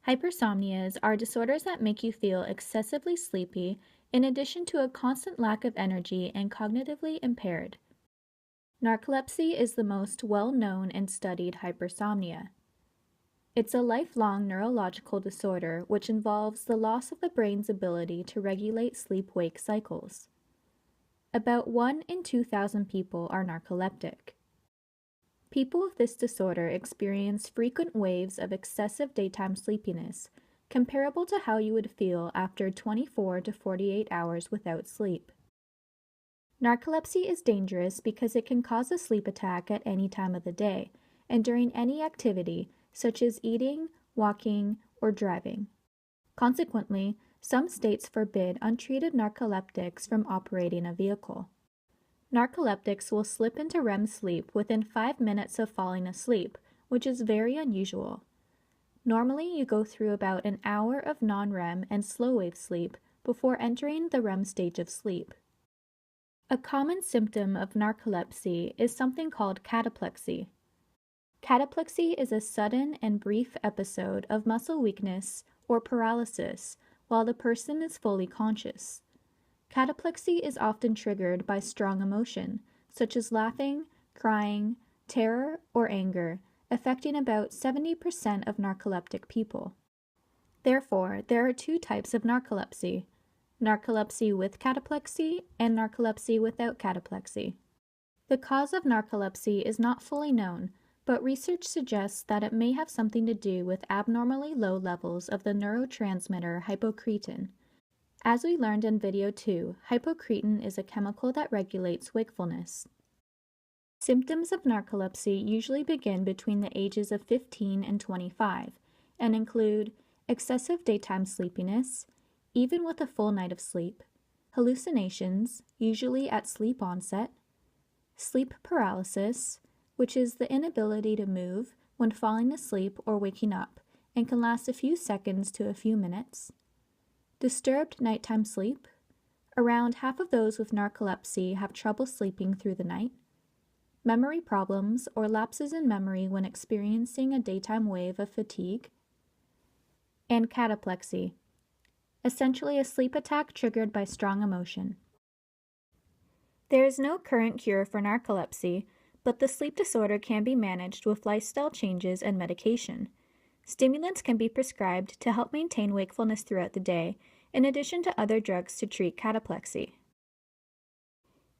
Hypersomnias are disorders that make you feel excessively sleepy, in addition to a constant lack of energy and cognitively impaired. Narcolepsy is the most well-known and studied hypersomnia. It's a lifelong neurological disorder which involves the loss of the brain's ability to regulate sleep-wake cycles. About 1 in 2,000 people are narcoleptic. People with this disorder experience frequent waves of excessive daytime sleepiness, comparable to how you would feel after 24 to 48 hours without sleep. Narcolepsy is dangerous because it can cause a sleep attack at any time of the day and during any activity, such as eating, walking, or driving. Consequently, some states forbid untreated narcoleptics from operating a vehicle. Narcoleptics will slip into REM sleep within 5 minutes of falling asleep, which is very unusual. Normally, you go through about an hour of non-REM and slow-wave sleep before entering the REM stage of sleep. A common symptom of narcolepsy is something called cataplexy. Cataplexy is a sudden and brief episode of muscle weakness or paralysis while the person is fully conscious. Cataplexy is often triggered by strong emotion, such as laughing, crying, terror, or anger, affecting about 70% of narcoleptic people. Therefore, there are 2 types of narcolepsy: narcolepsy with cataplexy and narcolepsy without cataplexy. The cause of narcolepsy is not fully known, but research suggests that it may have something to do with abnormally low levels of the neurotransmitter hypocretin. As we learned in video 2, hypocretin is a chemical that regulates wakefulness. Symptoms of narcolepsy usually begin between the ages of 15 and 25 and include excessive daytime sleepiness, even with a full night of sleep, hallucinations, usually at sleep onset, sleep paralysis, which is the inability to move when falling asleep or waking up and can last a few seconds to a few minutes, disturbed nighttime sleep. Around half of those with narcolepsy have trouble sleeping through the night. Memory problems or lapses in memory when experiencing a daytime wave of fatigue. And cataplexy, essentially a sleep attack triggered by strong emotion. There is no current cure for narcolepsy, but the sleep disorder can be managed with lifestyle changes and medication. Stimulants can be prescribed to help maintain wakefulness throughout the day, in addition to other drugs to treat cataplexy.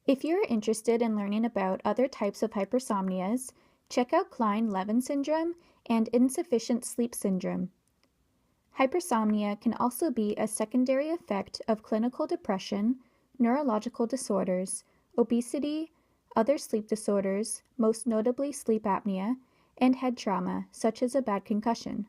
If you are interested in learning about other types of hypersomnias, check out Klein-Levin syndrome and insufficient sleep syndrome. Hypersomnia can also be a secondary effect of clinical depression, neurological disorders, obesity, other sleep disorders, most notably sleep apnea, and head trauma, such as a bad concussion.